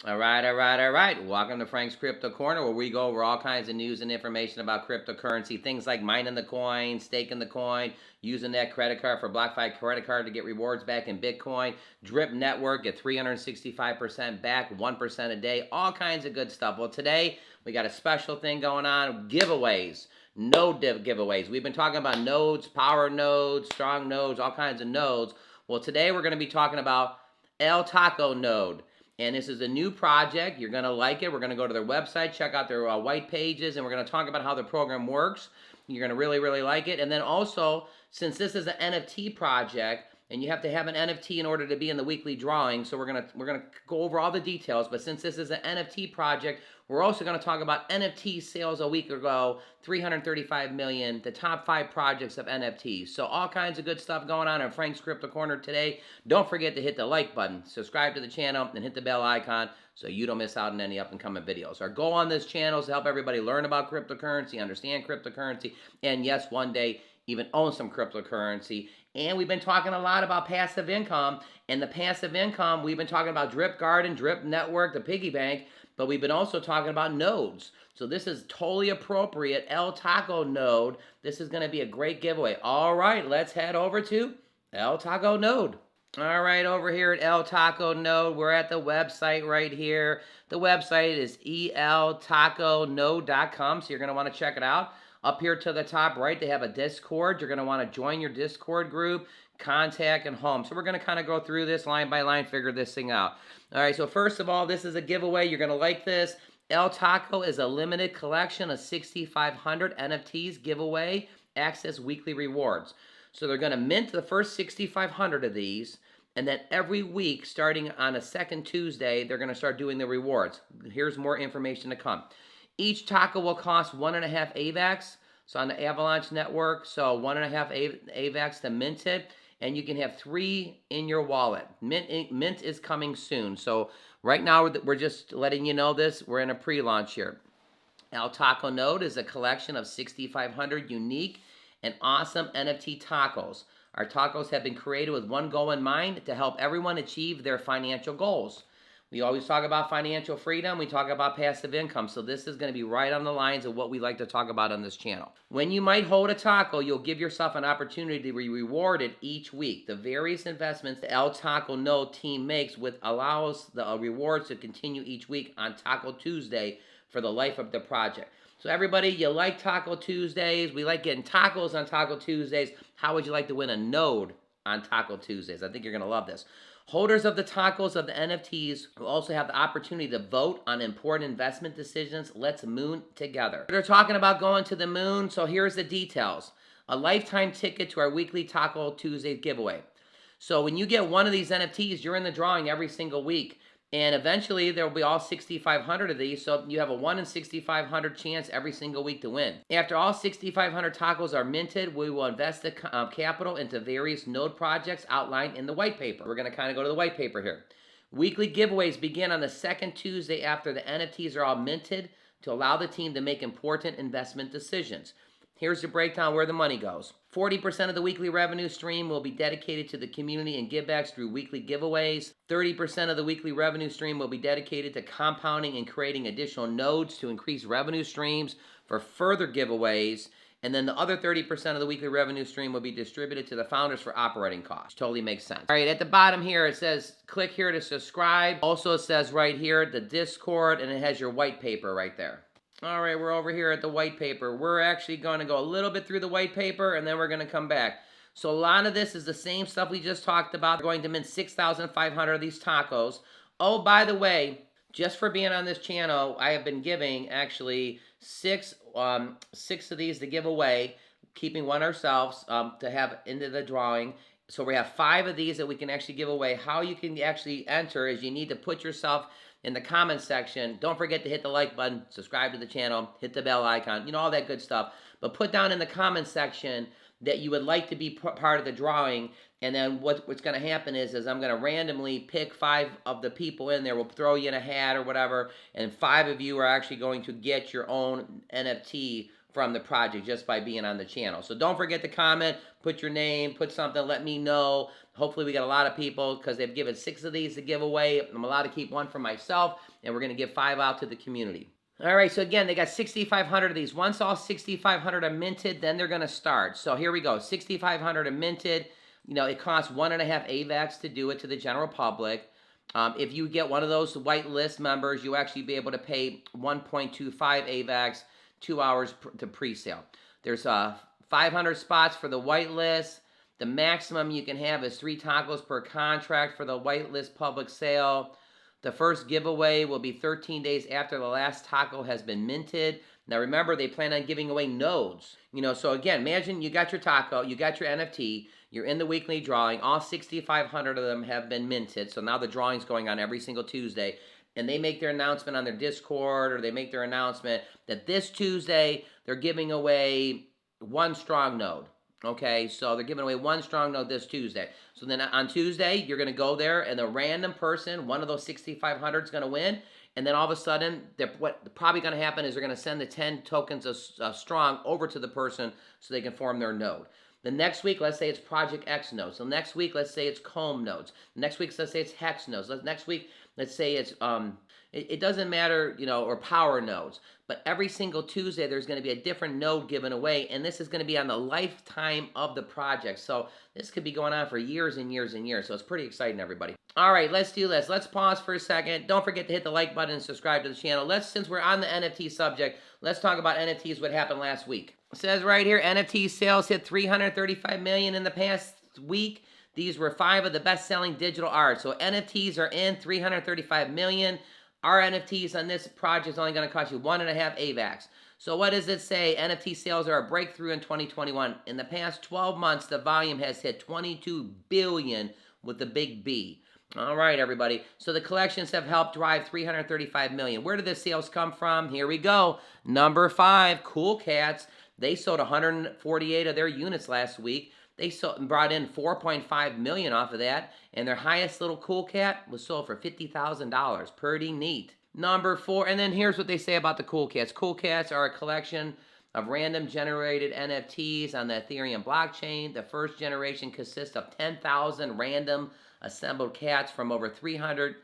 All right, all right, all right. Welcome to Frank's Crypto Corner, where we go over all kinds of news and information about cryptocurrency. Things like mining the coin, staking the coin, using that credit card for BlockFi credit card to get rewards back in Bitcoin, Drip Network get 365% back, 1% a day, all kinds of good stuff. Well, today we got a special thing going on, giveaways. Node giveaways. We've been talking about nodes, power nodes, strong nodes, all kinds of nodes. Well, today we're going to be talking about El Taco node. And this is a new project. You're going to like it. We're going to go to their website, check out their white pages, and we're going to talk about how the program works. You're going to really, really like it. And then also, since this is an NFT project, and you have to have an NFT in order to be in the weekly drawing, so we're gonna go over all the details. But since this is an NFT project, we're also going to talk about NFT sales a week ago, 335 million, the top 5 projects of NFTs. So all kinds of good stuff going on in Frank's Crypto Corner today. Don't forget to hit the like button, subscribe to the channel, and hit the bell icon so you don't miss out on any up and coming videos. Our goal on this channel is to help everybody learn about cryptocurrency, understand cryptocurrency, and yes, one day even own some cryptocurrency. And we've been talking a lot about passive income. And the passive income, we've been talking about Drip Garden, Drip Network, the piggy bank, but we've been also talking about nodes. So this is totally appropriate. El Taco node. This is going to be a great giveaway. All right, let's head over to El Taco node. All right, over here at El Taco node, we're at the website right here. The website is eltaconode.com, so you're going to want to check it out. Up here to the top right, they have a Discord. You're going to want to join your Discord group, contact, and home. So we're going to kind of go through this line by line, figure this thing out. All right, so first of all, this is a giveaway. You're going to like this. El Taco is a limited collection of 6,500 NFTs giveaway, access weekly rewards. So they're going to mint the first 6,500 of these, and then every week, starting on a second Tuesday, they're going to start doing the rewards. Here's more information to come. Each taco will cost 1.5 AVAX, so on the Avalanche network, so 1.5 AVAX to mint it, and you can have 3 in your wallet. Mint is coming soon, so right now we're just letting you know this. We're in a pre-launch here. El Taco Node is a collection of 6,500 unique and awesome NFT tacos. Our tacos have been created with one goal in mind, to help everyone achieve their financial goals. We always talk about financial freedom. We talk about passive income. So this is going to be right on the lines of what we like to talk about on this channel. When you might hold a taco, you'll give yourself an opportunity to be rewarded each week. The various investments the El Taco Node team makes allows the rewards to continue each week on Taco Tuesday for the life of the project. So everybody, you like Taco Tuesdays. We like getting tacos on Taco Tuesdays. How would you like to win a node on Taco Tuesdays? I think you're going to love this. Holders of the tacos of the NFTs will also have the opportunity to vote on important investment decisions. Let's moon together. They're talking about going to the moon, so here's the details. A lifetime ticket to our weekly Taco Tuesday giveaway. So when you get one of these NFTs, you're in the drawing every single week. And eventually, there will be all 6,500 of these, so you have a 1 in 6,500 chance every single week to win. After all 6,500 tacos are minted, we will invest the capital into various node projects outlined in the white paper. We're going to kind of go to the white paper here. Weekly giveaways begin on the second Tuesday after the NFTs are all minted to allow the team to make important investment decisions. Here's the breakdown where the money goes. 40% of the weekly revenue stream will be dedicated to the community and givebacks through weekly giveaways. 30% of the weekly revenue stream will be dedicated to compounding and creating additional nodes to increase revenue streams for further giveaways. And then the other 30% of the weekly revenue stream will be distributed to the founders for operating costs. Totally makes sense. All right, at the bottom here, it says click here to subscribe. Also, it says right here, the Discord, and it has your white paper right there. All right, we're over here at the white paper. We're actually going to go a little bit through the white paper, and then we're going to come back. So a lot of this is the same stuff we just talked about. We're going to mint 6,500 of these tacos. Oh, by the way, just for being on this channel, I have been giving actually six of these to give away, keeping one ourselves to have into the drawing. So we have 5 of these that we can actually give away. How you can actually enter is you need to put yourself in the comments section. Don't forget to hit the like button, subscribe to the channel, hit the bell icon, all that good stuff. But put down in the comments section that you would like to be part of the drawing, and then what's going to happen is I'm going to randomly pick 5 of the people in there. We'll throw you in a hat or whatever, and 5 of you are actually going to get your own NFT from the project just by being on the channel. So don't forget to comment, put your name, put something, let me know. Hopefully we get a lot of people because they've given 6 of these to give away. I'm allowed to keep 1 for myself, and we're going to give 5 out to the community. All right, so again, they got 6,500 of these. Once all 6,500 are minted, then they're going to start. So here we go, 6,500 are minted. You know, it costs 1.5 AVAX to do it to the general public. If you get one of those whitelist members, you actually be able to pay 1.25 AVAX, 2 hours to pre-sale. There's 500 spots for the whitelist. The maximum you can have is 3 tacos per contract for the whitelist public sale. The first giveaway will be 13 days after the last taco has been minted. Now remember, they plan on giving away nodes. You know, so again, imagine you got your taco, you got your NFT, you're in the weekly drawing, all 6,500 of them have been minted, so now the drawing's going on every single Tuesday, and they make their announcement on their Discord, or they make their announcement that this Tuesday, they're giving away 1 strong node. Okay, so they're giving away 1 strong node this Tuesday. So then on Tuesday, you're going to go there, and the random person, one of those 6,500 is going to win. And then all of a sudden, what's probably going to happen is they're going to send the 10 tokens of strong over to the person so they can form their node. The next week, let's say it's Project X nodes. So next week, let's say it's Comb nodes. Next week, let's say it's Hex nodes. Next week, let's say it's it doesn't matter, you know, or power nodes. But every single Tuesday, there's going to be a different node given away, and this is going to be on the lifetime of the project. So this could be going on for years and years and years. So it's pretty exciting, everybody. All right, let's do this. Let's pause for a second. Don't forget to hit the like button and subscribe to the channel. Since we're on the NFT subject, let's talk about NFTs, what happened last week. It says right here, NFT sales hit 335 million in the past week. These were 5 of the best-selling digital art. So NFTs are in 335 million. Our NFTs on this project is only going to cost you 1.5 AVAX. So what does it say? NFT sales are a breakthrough in 2021. In the past 12 months, the volume has hit 22 billion with the big B. All right, everybody. So the collections have helped drive 335 million. Where did the sales come from? Here we go. Number 5, Cool Cats. They sold 148 of their units last week. They brought in 4.5 million off of that, and their highest little Cool Cat was sold for $50,000. Pretty neat. Number 4, and then here's what they say about the Cool Cats. Cool Cats are a collection of random generated NFTs on the Ethereum blockchain. The first generation consists of 10,000 random assembled cats from over 300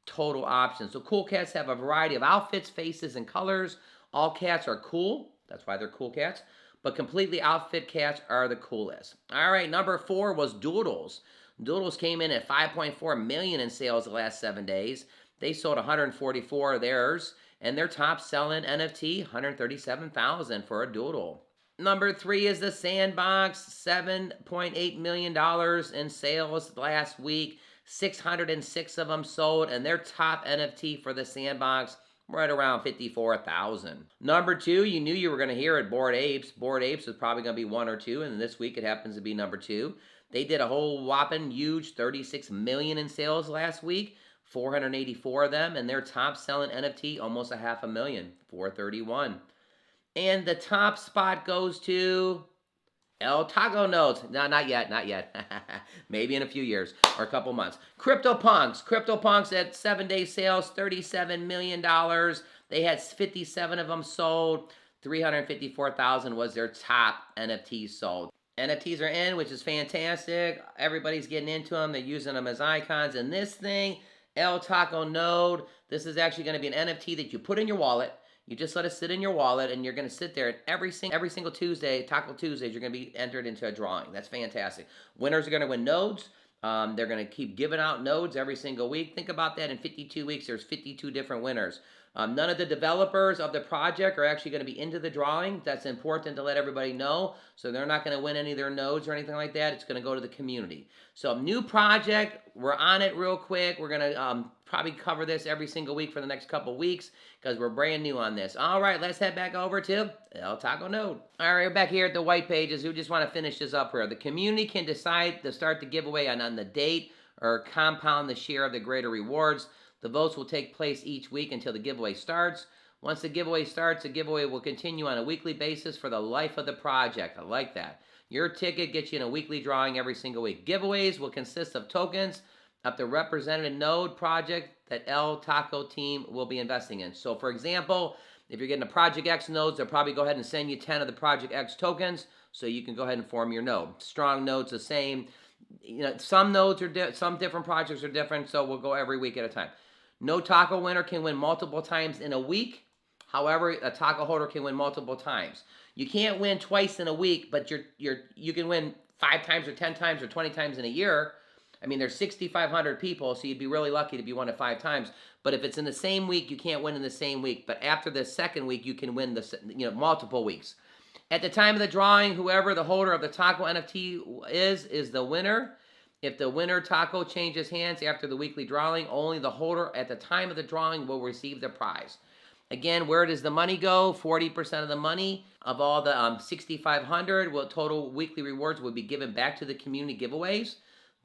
total options. So Cool Cats have a variety of outfits, faces, and colors. All cats are cool. That's why they're Cool Cats. But completely outfit cats are the coolest. All right, number 4 was Doodles. Doodles came in at 5.4 million in sales the last 7 days. They sold 144 of theirs, and their top selling NFT, 137,000 for a Doodle. Number 3 is the Sandbox, $7.8 million in sales last week. 606 of them sold, and their top NFT for the Sandbox, right around 54,000. Number 2, you knew you were going to hear it, Bored Apes. Bored Apes was probably going to be 1 or 2, and this week it happens to be number 2. They did a whole whopping huge 36 million in sales last week, 484 of them, and their top selling NFT almost 500,000, 431. And the top spot goes to El Taco Notes. No, not yet, not yet. Maybe in a few years or a couple months. CryptoPunks. CryptoPunks at 7-day sales, $37 million. They had 57 of them sold. 354,000 was their top NFTs sold. NFTs are in, which is fantastic. Everybody's getting into them. They're using them as icons. And this thing, El Taco Node, this is actually going to be an NFT that you put in your wallet. You just let it sit in your wallet, and you're going to sit there, and every single Tuesday, Taco Tuesdays, you're going to be entered into a drawing. That's fantastic. Winners are going to win nodes. They're going to keep giving out nodes every single week. Think about that. In 52 weeks, there's 52 different winners. None of the developers of the project are actually going to be into the drawing. That's important to let everybody know. So they're not going to win any of their nodes or anything like that. It's going to go to the community. So new project. We're on it real quick. We're going to probably cover this every single week for the next couple weeks because we're brand new on this. All right, let's head back over to El Taco Node. All right, we're back here at the white pages. We just want to finish this up here. The community can decide to start the giveaway on the date or compound the share of the greater rewards. The votes will take place each week until the giveaway starts. Once the giveaway starts, the giveaway will continue on a weekly basis for the life of the project. I like that. Your ticket gets you in a weekly drawing every single week. Giveaways will consist of tokens of the represented node project that El Taco team will be investing in. So, for example, If you're getting the Project X nodes, they'll probably go ahead and send you 10 of the Project X tokens so you can go ahead and form your node. Strong nodes the same. You know, some nodes are some different projects are different, so we'll go every week at a time. No taco winner can win multiple times in a week. However, a taco holder can win multiple times. You can't win twice in a week, but you can win 5 times or 10 times or 20 times in a year. I mean, there's 6,500 people, so you'd be really lucky to be won it 5 times. But if it's in the same week, you can't win in the same week. But after the second week, you can win multiple weeks. At the time of the drawing, whoever the holder of the Taco NFT is the winner. If the winner taco changes hands after the weekly drawing, only the holder at the time of the drawing will receive the prize. Again, where does the money go? 40% of the money of all the 6,500 total weekly rewards will be given back to the community giveaways.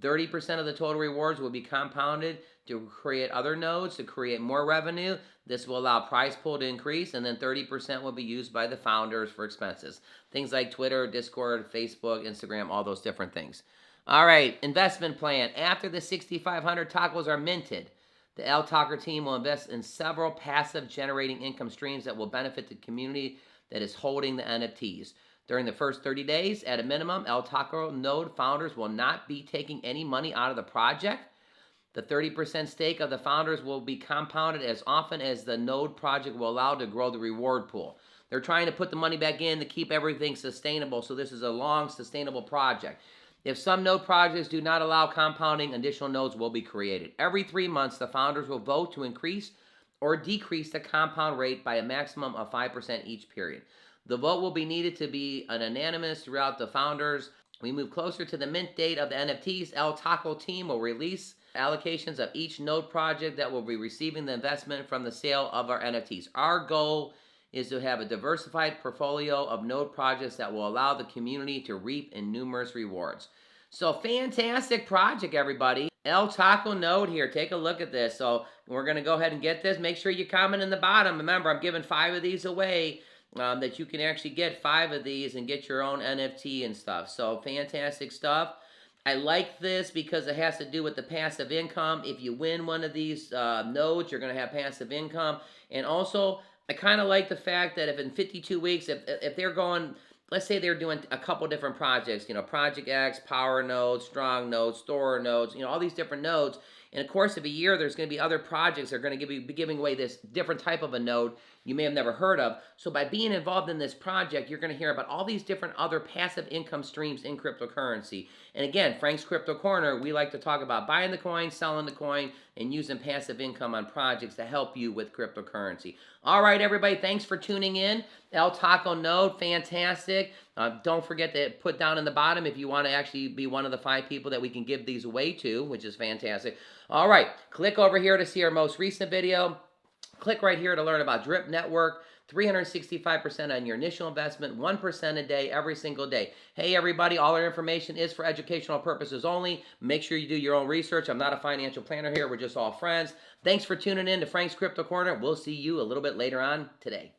30% of the total rewards will be compounded to create other nodes, to create more revenue. This will allow prize pool to increase, and then 30% will be used by the founders for expenses. Things like Twitter, Discord, Facebook, Instagram, all those different things. All right, investment plan. After the 6,500 tacos are minted, the El Taco team will invest in several passive generating income streams that will benefit the community that is holding the NFTs. During the first 30 days, at a minimum, El Taco node founders will not be taking any money out of the project. The 30% stake of the founders will be compounded as often as the node project will allow to grow the reward pool. They're trying to put the money back in to keep everything sustainable, so this is a long, sustainable project. If some node projects do not allow compounding, additional nodes will be created. Every 3 months, the founders will vote to increase or decrease the compound rate by a maximum of 5% each period. The vote will be needed to be unanimous throughout the founders. We move closer to the mint date of the NFTs. El Taco team will release allocations of each node project that will be receiving the investment from the sale of our NFTs. Our goal is to have a diversified portfolio of node projects that will allow the community to reap in numerous rewards. So fantastic project, everybody. El Taco node here. Take a look at this. So we're going to go ahead and get this. Make sure you comment in the bottom. Remember, I'm giving 5 of these away. That you can actually get 5 of these and get your own NFT and stuff. So fantastic stuff. I like this because it has to do with the passive income. If you win one of these nodes, you're going to have passive income. And also, I kind of like the fact that if in 52 weeks, if they're going, let's say they're doing a couple different projects, Project X, Power Nodes, Strong Nodes, Store Nodes, all these different nodes. In the course of a year, there's going to be other projects that are going to be giving away this different type of a node you may have never heard of. So by being involved in this project, you're going to hear about all these different other passive income streams in cryptocurrency. And again, Frank's Crypto Corner, we like to talk about buying the coin, selling the coin, and using passive income on projects to help you with cryptocurrency. All right, everybody, thanks for tuning in. El Taco node, fantastic. Don't forget to put down in the bottom if you want to actually be one of the 5 people that we can give these away to, which is fantastic. All right, click over here to see our most recent video. Click right here to learn about Drip Network, 365% on your initial investment, 1% a day, every single day. Hey, everybody, all our information is for educational purposes only. Make sure you do your own research. I'm not a financial planner here. We're just all friends. Thanks for tuning in to Frank's Crypto Corner. We'll see you a little bit later on today.